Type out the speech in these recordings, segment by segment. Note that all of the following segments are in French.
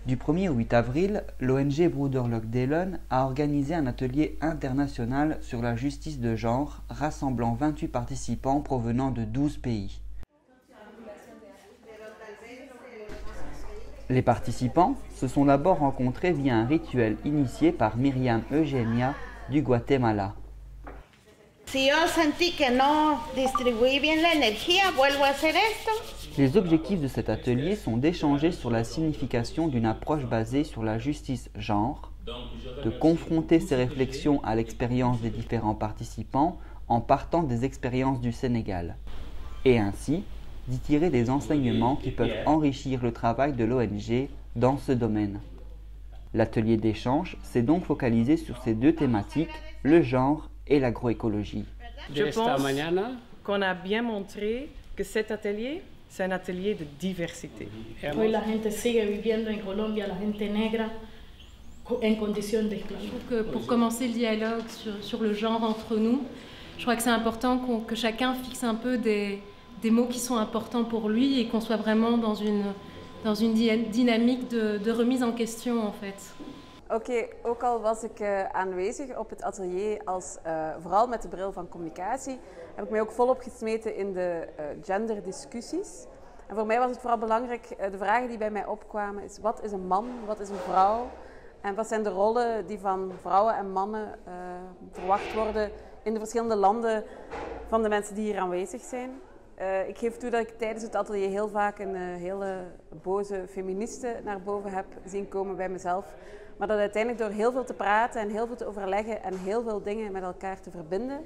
Du 1er au 8 avril, l'ONG Broederlijk Delen a organisé un atelier international sur la justice de genre, rassemblant 28 participants provenant de 12 pays. Les participants se sont d'abord rencontrés via un rituel initié par Miriam Eugenia du Guatemala. Si yo sentí que no distribuí bien la energía, vuelvo a hacer esto. Les objectifs de cet atelier sont d'échanger sur la signification d'une approche basée sur la justice genre, de confronter ces réflexions à l'expérience des différents participants en partant des expériences du Sénégal, et ainsi d'y tirer des enseignements qui peuvent enrichir le travail de l'ONG dans ce domaine. L'atelier d'échange s'est donc focalisé sur ces deux thématiques, le genre et l'agroécologie. Je pense qu'on a bien montré que cet atelier, c'est un atelier de diversité. Hoy la gente sigue viviendo en Colombia, la gente negra, en conditions d'esclavage. Je trouve que pour commencer le dialogue sur le genre entre nous, je crois que c'est important que chacun fixe un peu des mots qui sont importants pour lui et qu'on soit vraiment dans une dynamique de remise en question en fait. Oké, ook al was ik aanwezig op het atelier vooral met de bril van communicatie, heb ik mij ook volop gesmeten in de genderdiscussies. En voor mij was het vooral belangrijk, de vragen die bij mij opkwamen is: wat is een man, wat is een vrouw? En wat zijn de rollen die van vrouwen en mannen verwacht worden in de verschillende landen van de mensen die hier aanwezig zijn? Ik geef toe dat ik tijdens het atelier heel vaak een hele boze feministe naar boven heb zien komen bij mezelf. Maar dat uiteindelijk door heel veel te praten en heel veel te overleggen en heel veel dingen met elkaar te verbinden,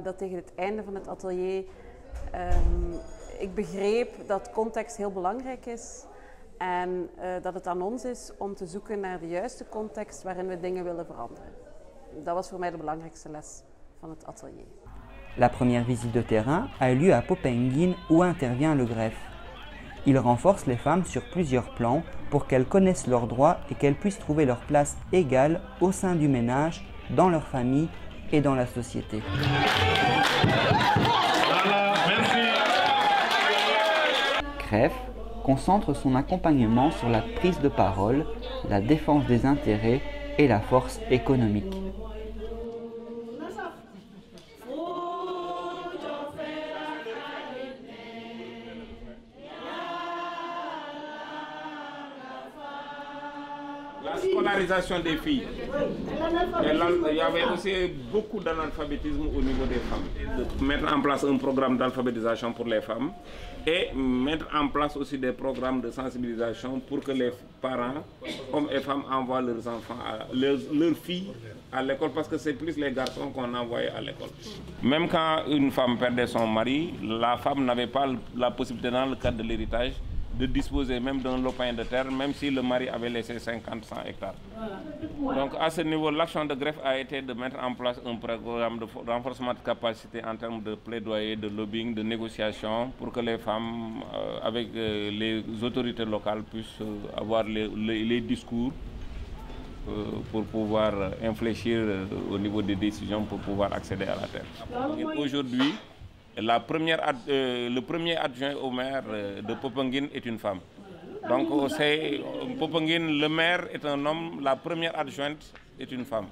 dat tegen het einde van het atelier ik begreep dat context heel belangrijk is en dat het aan ons is om te zoeken naar de juiste context waarin we dingen willen veranderen. Dat was voor mij de belangrijkste les van het atelier. La première visite de terrain a eu lieu à Popenguine où intervient le greffe. Il renforce les femmes sur plusieurs plans pour qu'elles connaissent leurs droits et qu'elles puissent trouver leur place égale au sein du ménage, dans leur famille et dans la société. Greffe concentre son accompagnement sur la prise de parole, la défense des intérêts et la force économique. La scolarisation des filles. Il y avait aussi beaucoup d'analphabétisme au niveau des femmes. De mettre en place un programme d'alphabétisation pour les femmes et mettre en place aussi des programmes de sensibilisation pour que les parents, hommes et femmes, envoient leurs enfants, leurs filles à l'école, parce que c'est plus les garçons qu'on envoyait à l'école. Même quand une femme perdait son mari, la femme n'avait pas la possibilité dans le cadre de l'héritage de disposer même d'un lopin de terre, même si le mari avait laissé 50-100 hectares. Donc à ce niveau, l'action de greffe a été de mettre en place un programme de renforcement de capacité en termes de plaidoyer, de lobbying, de négociation, pour que les femmes, avec les autorités locales, puissent avoir les discours pour pouvoir infléchir au niveau des décisions, pour pouvoir accéder à la terre. Aujourd'hui, le premier adjoint au maire de Popenguine est une femme. Donc Popenguine, le maire est un homme, la première adjointe est une femme.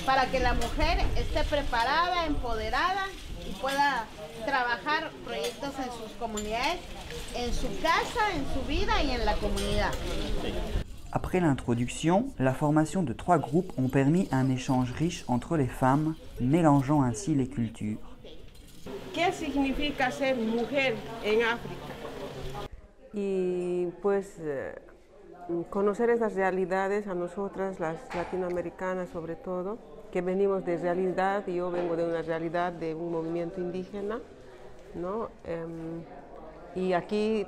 Para que la mujer esté preparada, empoderada y pueda trabajar proyectos en sus comunidades, en su casa, en su vida y en la comunidad. Après l'introduction, la formation de 3 groupes ont permis un échange riche entre les femmes, mélangeant ainsi les cultures. ¿Qué significa ser mujer en África? Y pues conocer esas realidades a nosotras, las latinoamericanas sobre todo, que venimos de realidad, y yo vengo de una realidad de un movimiento indígena, ¿no? Y aquí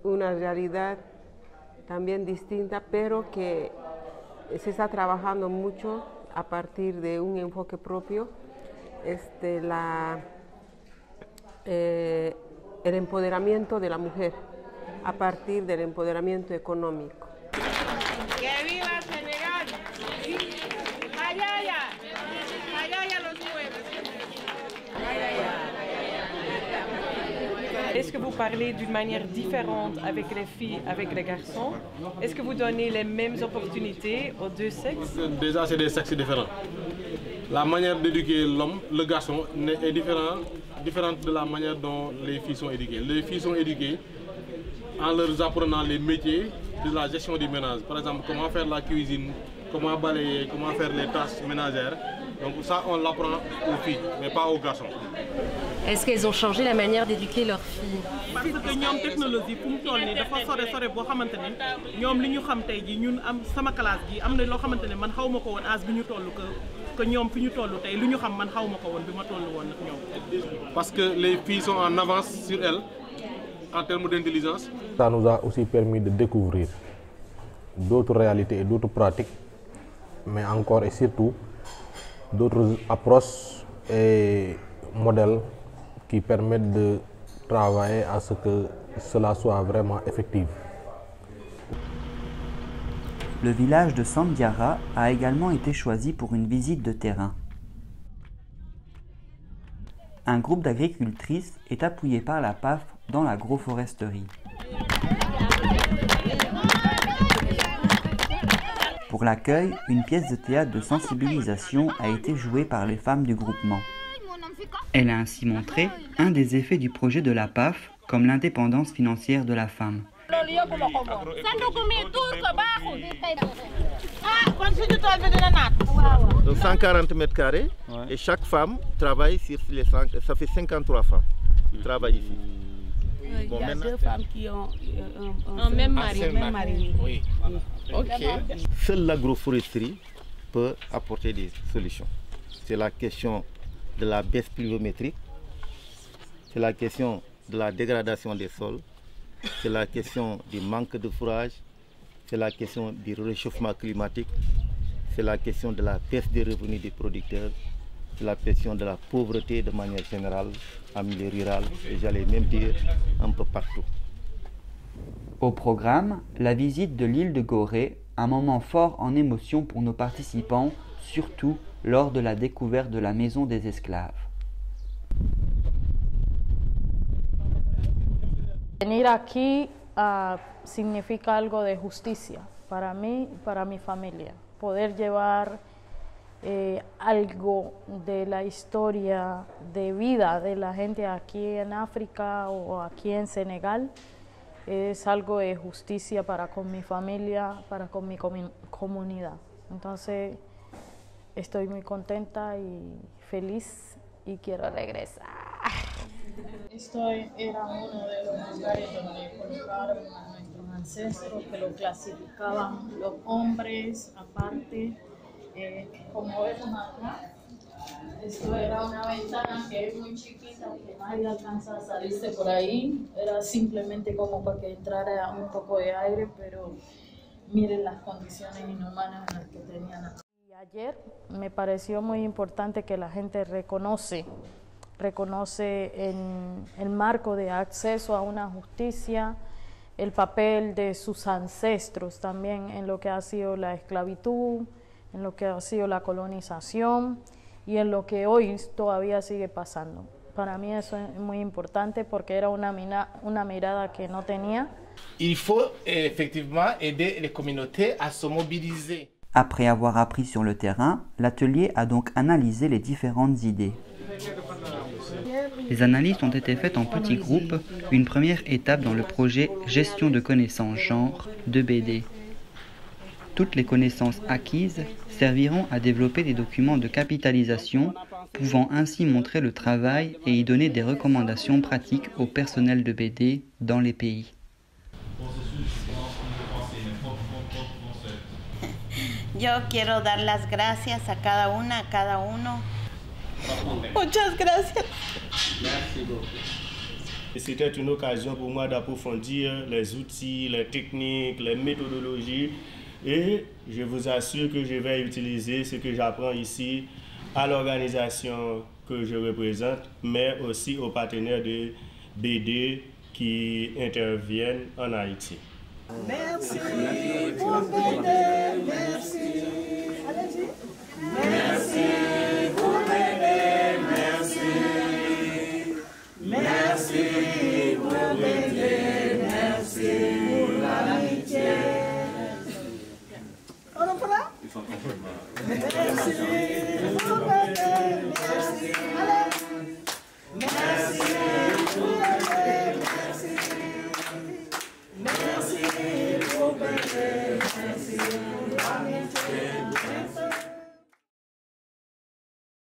una realidad también distinta, pero que se está trabajando mucho a partir de un enfoque propio. El empoderamiento de la mujer a partir del empoderamiento económico. ¡Que viva Senegal! ¡Ayaya! ¡Ayaya los pueblos! ¡Ayaya! Est-ce que vous parlez d'une manière différente avec les filles, avec les garçons? Est-ce que vous donnez les mêmes opportunités aux deux sexes? Déjà, c'est des sexes différents. La manière d'éduquer l'homme, le garçon, est différente de la manière dont les filles sont éduquées. Les filles sont éduquées en leur apprenant les métiers de la gestion du ménage. Par exemple, comment faire la cuisine, comment balayer, comment faire les tâches ménagères. Donc ça, on l'apprend aux filles, mais pas aux garçons. Est-ce qu'elles ont changé la manière d'éduquer leurs filles? Parce que ñoom technologie fu mu toll nii dafa sore boo xamante ne ñoom li ñu xam tey jii ñun am sama classe gi am na loo xamante ne man xaw ma ko woon âge bi ñu toll que ñoom fi ñu toll tey lu ñu xam man xaw ma ko woon bi ma toll woon ak ñoom. Parce que les filles sont en avance sur elles en termes d'intelligence. Ça nous a aussi permis de découvrir d'autres réalités et d'autres pratiques, mais encore et surtout d'autres approches et modèles qui permettent de travailler à ce que cela soit vraiment effectif. Le village de Sandiara a également été choisi pour une visite de terrain. Un groupe d'agricultrices est appuyé par la PAF dans l'agroforesterie. Pour l'accueil, une pièce de théâtre de sensibilisation a été jouée par les femmes du groupement. Elle a ainsi montré un des effets du projet de la PAF, comme l'indépendance financière de la femme. 140 mètres carrés et chaque femme travaille sur les 5, ça fait 53 femmes qui travaillent ici. Il y a deux femmes qui ont un même mari. Oui. Okay. Seule l'agroforesterie peut apporter des solutions. C'est la question de la baisse pluviométrique, c'est la question de la dégradation des sols, c'est la question du manque de fourrage, c'est la question du réchauffement climatique, c'est la question de la baisse des revenus des producteurs, c'est la question de la pauvreté de manière générale en milieu rural et j'allais même dire un peu partout. Au programme, la visite de l'île de Gorée, un moment fort en émotion pour nos participants, surtout lors de la découverte de la maison des esclaves. Venir aquí significa algo de justicia para mí y para mi familia. Poder llevar algo de la historia de vida de la gente aquí en África o aquí en Senegal es algo de justicia para con mi familia, para con mi comunidad. Entonces estoy muy contenta y feliz y quiero regresar. Esto era uno de los lugares donde colocaron a nuestros ancestros, que lo clasificaban los hombres aparte, como vemos acá. Esto era una ventana que es muy chiquita, que nadie alcanza a salirse por ahí. Era simplemente como para que entrara un poco de aire, pero miren las condiciones inhumanas en las que tenían. Y ayer me pareció muy importante que la gente reconoce en el marco de acceso a una justicia el papel de sus ancestros también en lo que ha sido la esclavitud, en lo que ha sido la colonización y en lo que hoy todavía sigue pasando. Para mí eso es muy importante porque era una mirada que no tenía. Il faut effectivement aider les communautés à se mobiliser. Après avoir appris sur le terrain, l'atelier a donc analysé les différentes idées. Les analyses ont été faites en petits groupes, une première étape dans le projet Gestion de connaissances genre de BD. Toutes les connaissances acquises serviront à développer des documents de capitalisation, pouvant ainsi montrer le travail et y donner des recommandations pratiques au personnel de BD dans les pays. Yo quiero dar las gracias a cada una, a cada uno. Muchas gracias. C'était une occasion pour moi d'approfondir les outils, les techniques, les méthodologies et je vous assure que je vais utiliser ce que j'apprends ici à l'organisation que je représente, mais aussi aux partenaires de BD qui interviennent en Haïti. Merci pour BD, merci. Allez-y. Merci.